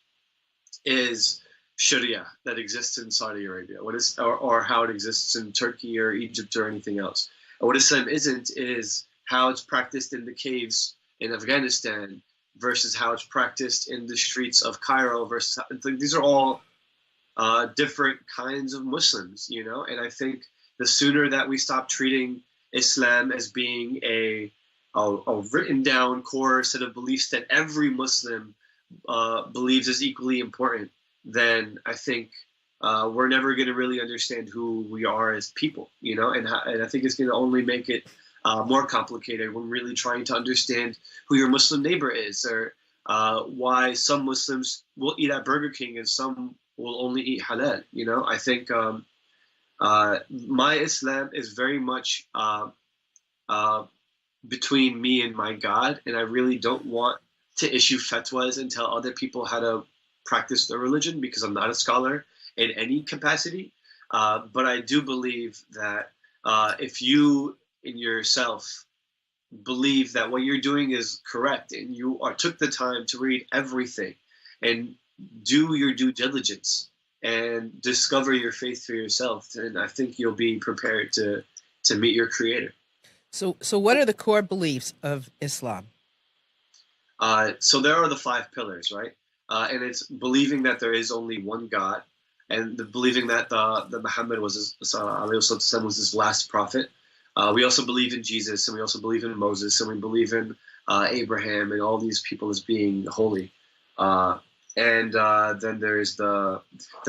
is Sharia that exists in Saudi Arabia, or how it exists in Turkey or Egypt or anything else. And what Islam isn't is how it's practiced in the caves in Afghanistan versus how it's practiced in the streets of Cairo versus these are all different kinds of Muslims, you know. And I think the sooner that we stop treating Islam as being a written down core set of beliefs that every Muslim believes is equally important, then I think we're never going to really understand who we are as people, you know, and I think it's going to only make it more complicated when really trying to understand who your Muslim neighbor is, or why some Muslims will eat at Burger King and some will only eat halal. You know, I think my Islam is very much between me and my God, and I really don't want to issue fatwas and tell other people how to practice their religion, because I'm not a scholar in any capacity. But I do believe that if you in yourself believe that what you're doing is correct, and you took the time to read everything and do your due diligence and discover your faith for yourself, then I think you'll be prepared to meet your creator. So what are the core beliefs of Islam? So there are the 5 pillars, right? And it's believing that there is only one God, and believing that the Muhammad was his last prophet. We also believe in Jesus, and we also believe in Moses, and we believe in Abraham and all these people as being holy. And then there's the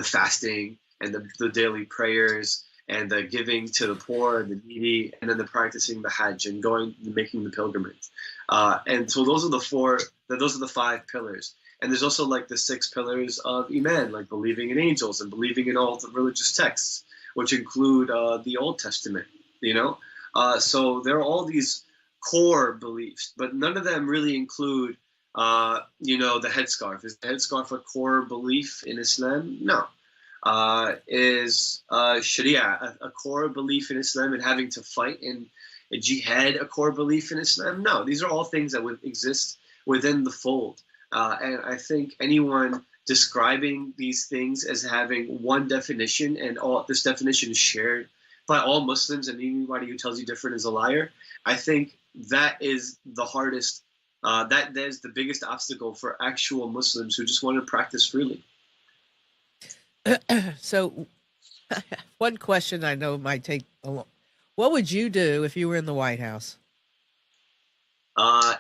fasting and the daily prayers and the giving to the poor and the needy, and then the practicing the Hajj and making the pilgrimage. And so those are the 5 pillars. And there's also like the 6 pillars of Iman, like believing in angels and believing in all the religious texts, which include the Old Testament, you know? So there are all these core beliefs, but none of them really include, the headscarf. Is the headscarf a core belief in Islam? No. Is Sharia a core belief in Islam, and having to fight in a jihad a core belief in Islam? No. These are all things that would exist within the fold. And I think anyone describing these things as having one definition, and this definition is shared by all Muslims, and anybody who tells you different is a liar, I think that is the hardest, that is the biggest obstacle for actual Muslims who just want to practice freely. So one question I know might take a long. What would you do if you were in the White House?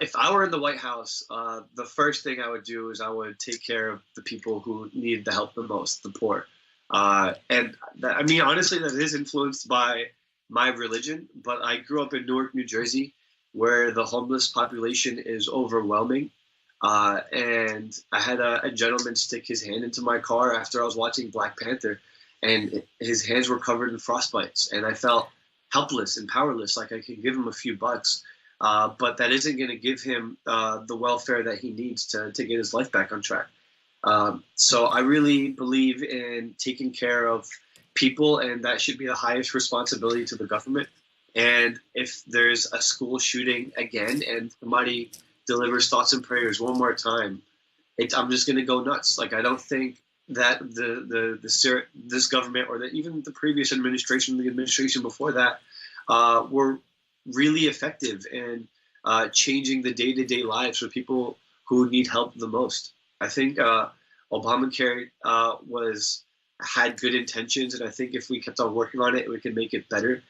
If I were in the White House, the first thing I would do is I would take care of the people who need the help the most, the poor. Honestly, that is influenced by my religion, but I grew up in Newark, New Jersey, where the homeless population is overwhelming. And I had a gentleman stick his hand into my car after I was watching Black Panther, and his hands were covered in frostbites, and I felt helpless and powerless, like I could give him a few bucks. But that isn't going to give him the welfare that he needs to get his life back on track. So I really believe in taking care of people, and that should be the highest responsibility to the government. And if there's a school shooting again and somebody delivers thoughts and prayers one more time, I'm just going to go nuts. Like, I don't think that this government, or even the previous administration, the administration before that, were really effective in changing the day-to-day lives for people who need help the most. I think Obamacare had good intentions, and I think if we kept on working on it, we could make it better.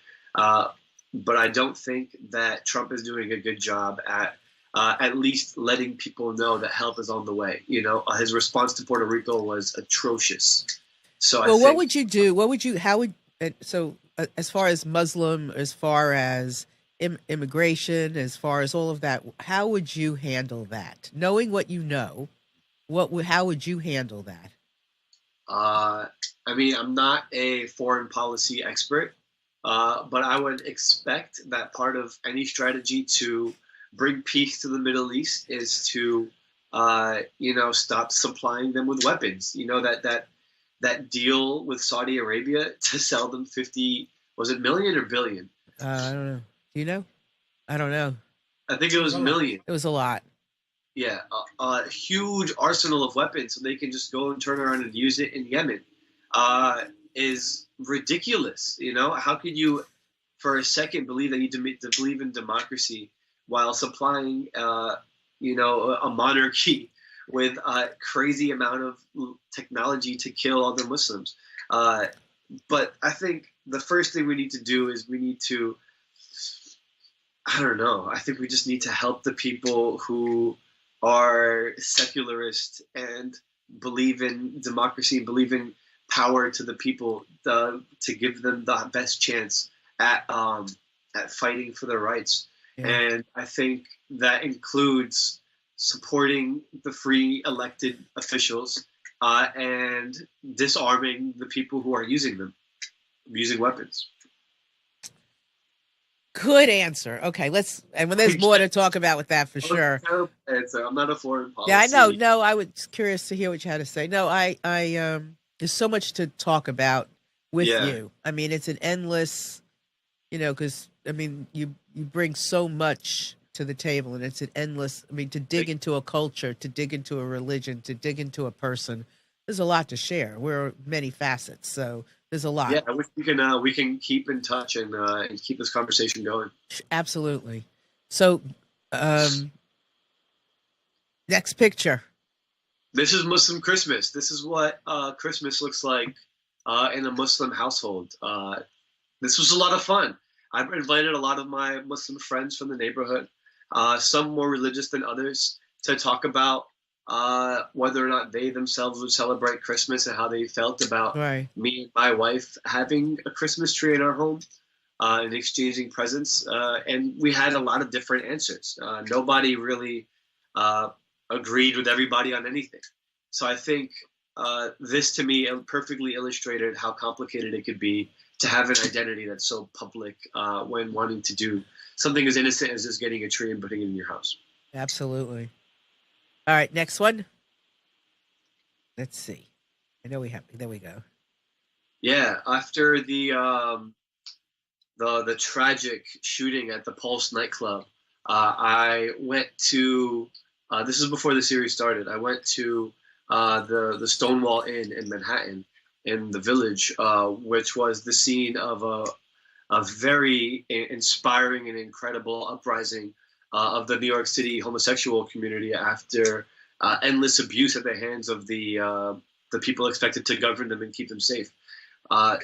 But I don't think that Trump is doing a good job at least letting people know that help is on the way. His response to Puerto Rico was atrocious. So what would you do? As far as Muslim, as far as immigration, as far as all of that, how would you handle that? Knowing what you know, how would you handle that? I'm not a foreign policy expert, but I would expect that part of any strategy to bring peace to the Middle East is to, stop supplying them with weapons. That deal with Saudi Arabia to sell them 50, was it million or billion? I don't know. Do you know? I don't know. I think it was million. It was a lot. Yeah, a huge arsenal of weapons, so they can just go and turn around and use it in Yemen, is ridiculous. How could you, for a second, believe that you believe in democracy while supplying, a monarchy with a crazy amount of technology to kill other Muslims? But I think the first thing we need to do is I think we just need to help the people who are secularist and believe in democracy and believe in power to the people, to give them the best chance at fighting for their rights. Yeah. And I think that includes supporting the free elected officials and disarming the people who are using weapons. Good answer. Okay, and when there's more to talk about with that for sure. Answer. I'm not a foreign policy. Yeah, I know. No, I was curious to hear what you had to say. No, there's so much to talk about with you. I mean, it's an endless, because I mean, you bring so much to the table, and it's an endless. I mean, to dig into a culture, to dig into a religion, to dig into a person. There's a lot to share. We're many facets, so there's a lot. Yeah, I wish we can keep in touch and keep this conversation going. Absolutely. So, next picture. This is Muslim Christmas. This is what Christmas looks like in a Muslim household. This was a lot of fun. I've invited a lot of my Muslim friends from the neighborhood, some more religious than others, to talk about whether or not they themselves would celebrate Christmas and how they felt about me and my wife having a Christmas tree in our home and exchanging presents. And we had a lot of different answers. Nobody really agreed with everybody on anything. So I think this to me perfectly illustrated how complicated it could be to have an identity that's so public when wanting to do something as innocent as just getting a tree and putting it in your house. Absolutely. All right, next one. Let's see. I know we have. There we go. Yeah, after the tragic shooting at the Pulse nightclub, I went to. This is before the series started. I went to the Stonewall Inn in Manhattan, in the Village, which was the scene of a very inspiring and incredible uprising of the New York City homosexual community after endless abuse at the hands of the people expected to govern them and keep them safe.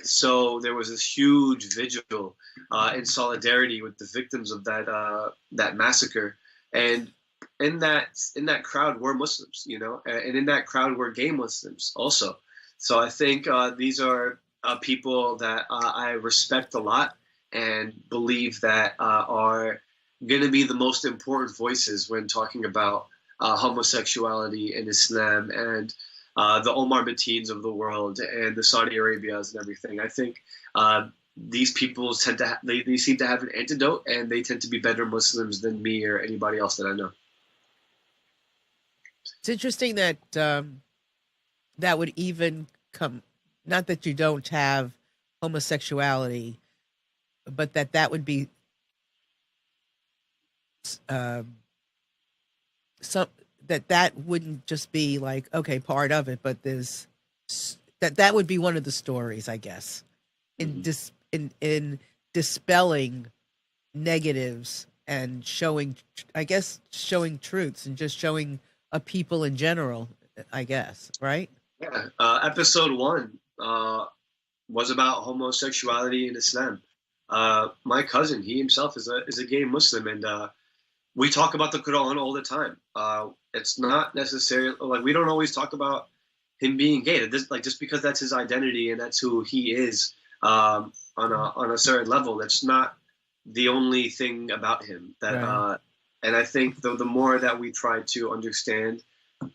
So there was this huge vigil in solidarity with the victims of that massacre, and in that crowd were Muslims, and in that crowd were gay Muslims also. So I think these are people that I respect a lot and believe that are going to be the most important voices when talking about homosexuality in Islam and the Omar Matins of the world and the Saudi Arabias and everything. I think these people they seem to have an antidote, and they tend to be better Muslims than me or anybody else that I know. It's interesting that that would even come, not that you don't have homosexuality, but that would be that wouldn't just be like, okay, part of it, but there's that would be one of the stories, I guess, in dispelling negatives and showing truths and just showing a people in general, I guess, right? Yeah. Episode 1 was about homosexuality in Islam. My cousin, he himself is a gay Muslim, and we talk about the Quran all the time. It's not necessarily like we don't always talk about him being gay. Just because that's his identity and that's who he is on a certain level, that's not the only thing about him. And I think the more that we try to understand,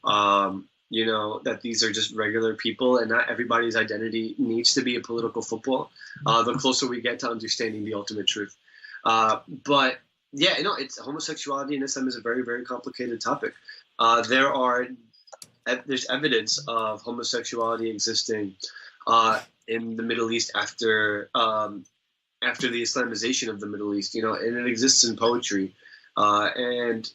that these are just regular people and not everybody's identity needs to be a political football, the closer we get to understanding the ultimate truth. But yeah, it's homosexuality in Islam is a very, very complicated topic. There's evidence of homosexuality existing in the Middle East after the Islamization of the Middle East, and it exists in poetry. It's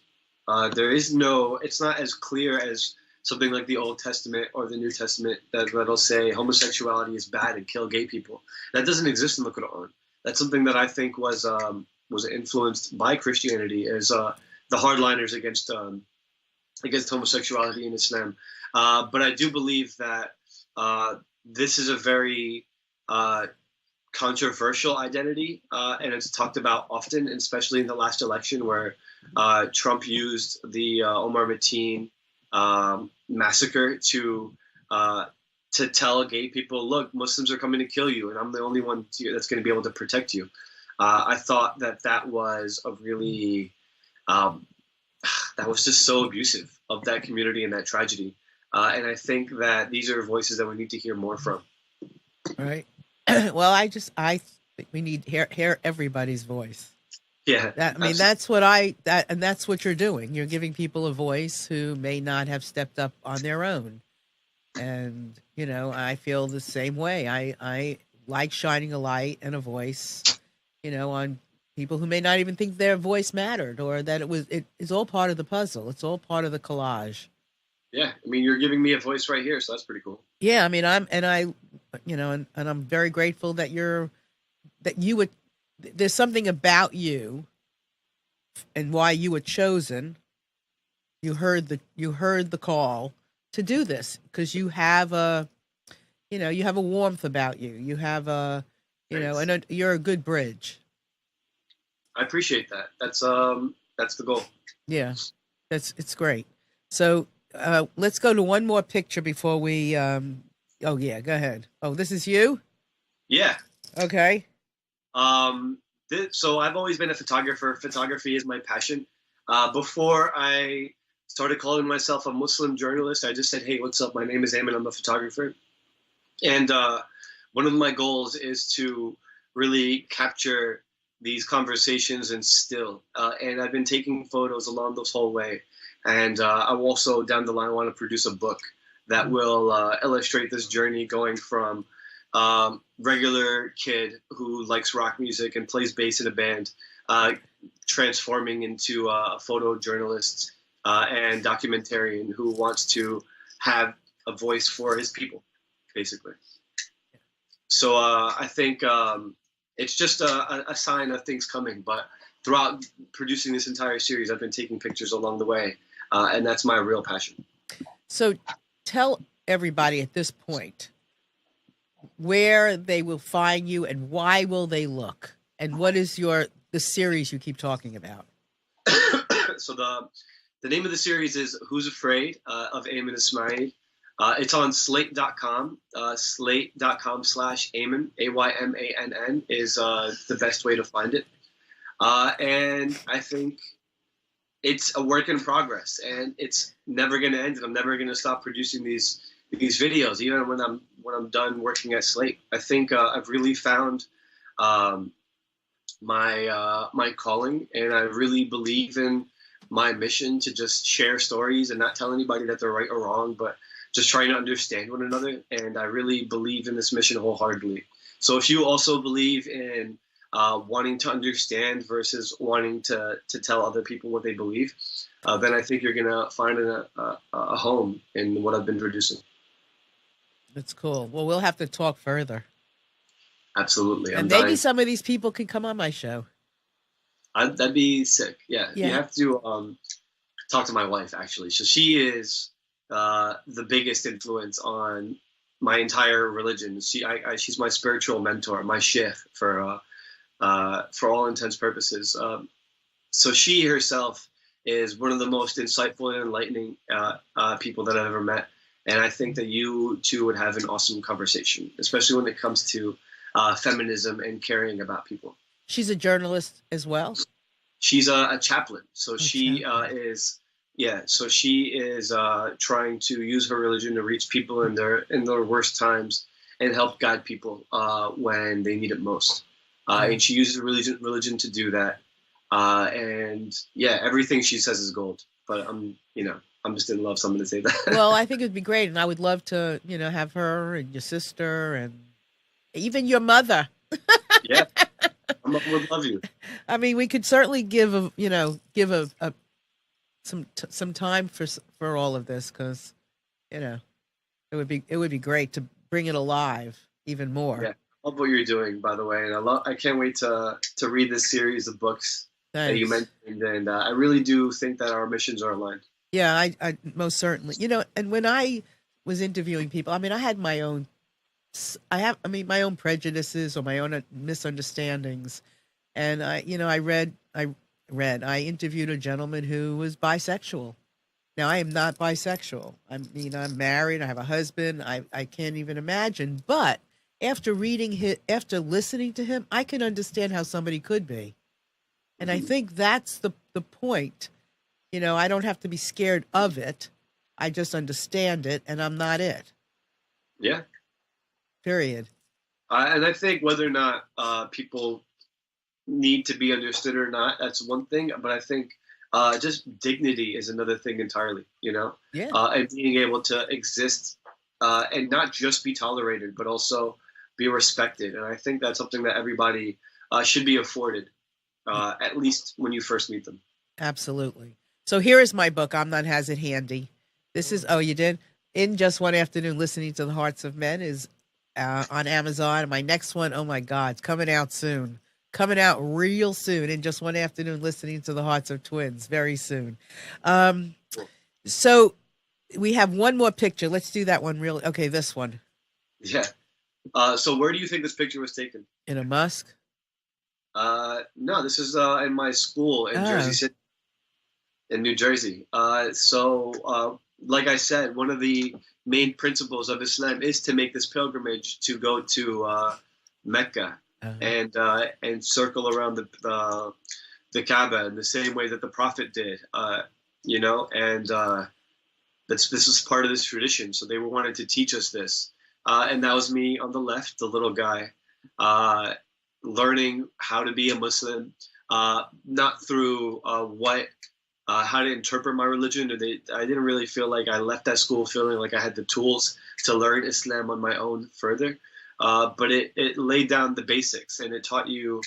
not as clear as something like the Old Testament or the New Testament that'll say homosexuality is bad and kill gay people. That doesn't exist in the Quran. That's something that I think was influenced by Christianity as the hardliners against homosexuality in Islam. But I do believe that this is a very controversial identity, and it's talked about often, especially in the last election where Trump used the Omar Mateen massacre to tell gay people, look, Muslims are coming to kill you, and I'm the only one that's going to be able to protect you. I thought that was a really that was just so abusive of that community and that tragedy. And I think that these are voices that we need to hear more from. All right. Well, I think we need hear everybody's voice. Yeah, That, I mean, and that's what you're doing. You're giving people a voice who may not have stepped up on their own. And, you know, I feel the same way. I like shining a light and a voice, you know, on people who may not even think their voice mattered, or that it is all part of the puzzle. It's all part of the collage. yeah. I mean, you're giving me a voice right here, so that's pretty cool. Yeah. I mean, you know, and I'm very grateful that you would, there's something about you and why you were chosen. You heard the call to do this because you have you have a warmth about you. You have you're a good bridge. I appreciate that. That's the goal. Yeah, it's great. So let's go to one more picture before we. Oh yeah, go ahead. Oh, this is you. Yeah. Okay. So I've always been a photographer. Photography is my passion. Before I started calling myself a Muslim journalist, I just said, "Hey, what's up? My name is Aymann. I'm a photographer." And one of my goals is to really capture these conversations and still. And I've been taking photos along this whole way. And I also, down the line, want to produce a book that will illustrate this journey going from regular kid who likes rock music and plays bass in a band, transforming into a photojournalist and documentarian who wants to have a voice for his people, basically. So I think it's just a sign of things coming. But throughout producing this entire series, I've been taking pictures along the way, and that's my real passion. So tell everybody at this point where they will find you and why will they look, and what is the series you keep talking about? So the name of the series is Who's Afraid of Aymann Ismail. It's on slate.com. Slate.com/Aymann, Aymann is the best way to find it. And I think it's a work in progress, and it's never going to end. And I'm never going to stop producing these videos, even when I'm done working at Slate. I think I've really found my calling, and I really believe in my mission to just share stories and not tell anybody that they're right or wrong, but just trying to understand one another. And I really believe in this mission wholeheartedly. So if you also believe in wanting to understand versus wanting to tell other people what they believe, then I think you're going to find a home in what I've been producing. That's cool. Well, we'll have to talk further. Absolutely. And maybe some of these people can come on my show. That'd be sick. Yeah. You have to talk to my wife, actually. So she is the biggest influence on my entire religion. She's my spiritual mentor, my sheikh for all intents and purposes. So she herself is one of the most insightful and enlightening people that I've ever met. And I think that you two would have an awesome conversation, especially when it comes to feminism and caring about people. She's a journalist as well? She's a chaplain. So she is trying to use her religion to reach people in their worst times and help guide people when they need it most. And she uses religion to do that. And yeah, everything she says is gold. But I'm just in love. So I'm going to say that. Well, I think it'd be great, and I would love to, have her and your sister and even your mother. Yeah, I would love you. I mean, we could certainly give some time for all of this, because it would be great to bring it alive even more. Yeah, I love what you're doing, by the way, and I can't wait to read this series of books that you mentioned, and I really do think that our missions are aligned. Yeah, I most certainly. And when I was interviewing people, I mean, I had my own prejudices or my own misunderstandings, and I interviewed a gentleman who was bisexual. Now, I am not bisexual. I'm married. I have a husband. I can't even imagine. But after listening to him, I can understand how somebody could be, and I think that's the point. I don't have to be scared of it. I just understand it, and I'm not it. Yeah. Period. And I think whether or not people need to be understood or not, that's one thing. But I think just dignity is another thing entirely, Yeah. And being able to exist and not just be tolerated, but also be respected. And I think that's something that everybody should be afforded, at least when you first meet them. Absolutely. So here is my book. Amnon has it handy. This is, oh, you did? In Just One Afternoon, Listening to the Hearts of Men is on Amazon. And my next one, oh my God, it's coming out soon. Coming out real soon. In Just One Afternoon, Listening to the Hearts of Twins, very soon. So we have one more picture. Let's do that one real. Okay, this one. Yeah. So where do you think this picture was taken? In a mosque? No, this is in my school in Jersey City, in New Jersey. Like I said, one of the main principles of Islam is to make this pilgrimage to go to Mecca and circle around the Kaaba in the same way that the Prophet did, and this is part of this tradition. So they wanted to teach us this, and that was me on the left, the little guy, learning how to be a Muslim, not through how to interpret my religion. I didn't really feel like I left that school feeling like I had the tools to learn Islam on my own further. But it laid down the basics, and it taught you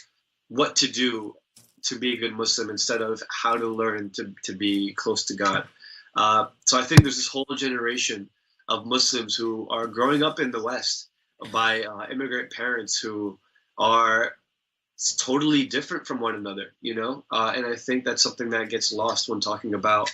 what to do to be a good Muslim instead of how to learn to be close to God. So I think there's this whole generation of Muslims who are growing up in the West by immigrant parents who are totally different from one another, and I think that's something that gets lost when talking about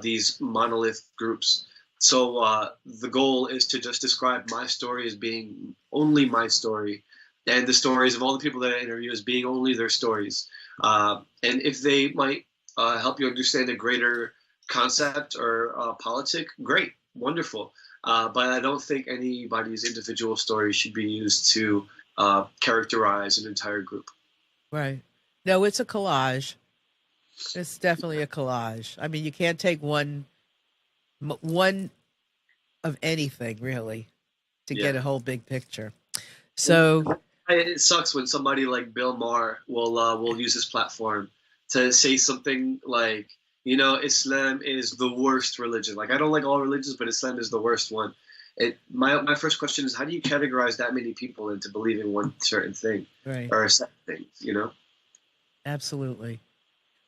these monolith groups. So the goal is to just describe my story as being only my story, and the stories of all the people that I interview as being only their stories. And if they might help you understand a greater concept or politic, great, wonderful. But I don't think anybody's individual story should be used to characterize an entire group. Right. No, it's a collage. It's definitely a collage. I mean, you can't take one of anything really to get a whole big picture. So it sucks when somebody like Bill Maher will use his platform to say something like, Islam is the worst religion. Like, I don't like all religions, but Islam is the worst one. My first question is, how do you categorize that many people into believing one certain thing, right, or a certain thing, Absolutely.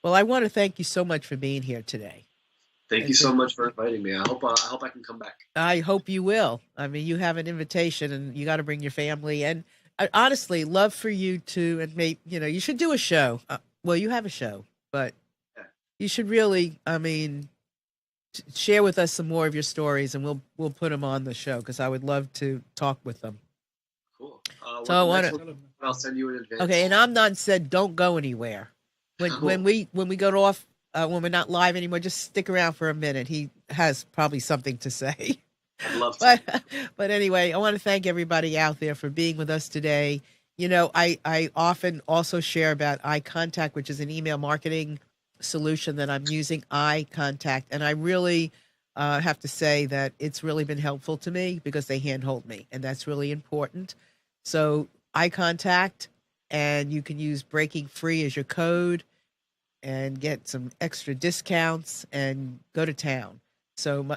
Well, I want to thank you so much for being here today. Thank you so much for inviting me. I hope I can come back. I hope you will. I mean, you have an invitation, and you got to bring your family. And I honestly love for you to, and maybe you should do a show. Well, you have a show, but you should really, share with us some more of your stories, and we'll put them on the show because I would love to talk with them. Cool. So I want to. I'll send you in advance. Okay, and Amnon said, "Don't go anywhere when we go off when we're not live anymore. Just stick around for a minute. He has probably something to say." I'd love to. But anyway, I want to thank everybody out there for being with us today. I often also share about eye contact, which is an email marketing solution that I'm using, eye contact, and I really have to say that it's really been helpful to me because they handhold me, and that's really important. So eye contact, and you can use Breaking Free as your code and get some extra discounts and go to town. So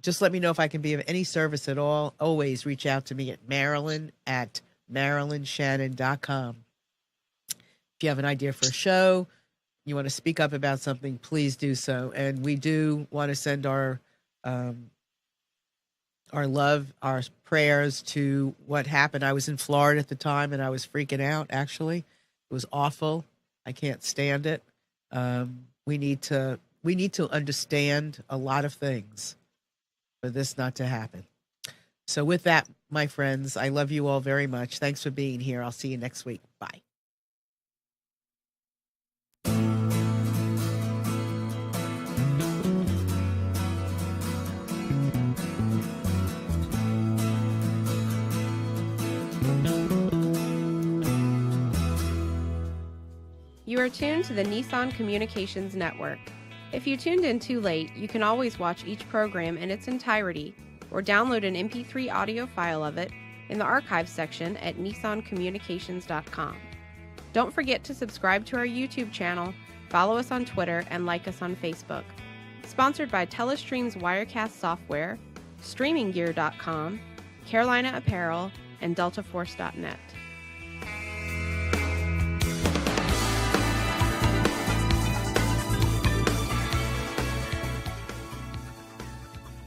just let me know if I can be of any service at all. Always reach out to me at marilynshannon.com. If you have an idea for a show, you want to speak up about something, please do so. And we do want to send our love, our prayers to what happened. I was in Florida at the time, and I was freaking out, actually. It was awful. I can't stand it. We need to understand a lot of things for this not to happen. So with that, my friends, I love you all very much. Thanks for being here. I'll see you next week. Bye. You are tuned to the Nissan Communications Network. If you tuned in too late, you can always watch each program in its entirety or download an MP3 audio file of it in the archives section at nissancommunications.com. Don't forget to subscribe to our YouTube channel, follow us on Twitter, and like us on Facebook. Sponsored by Telestream's Wirecast software, StreamingGear.com, Carolina Apparel, and DeltaForce.net.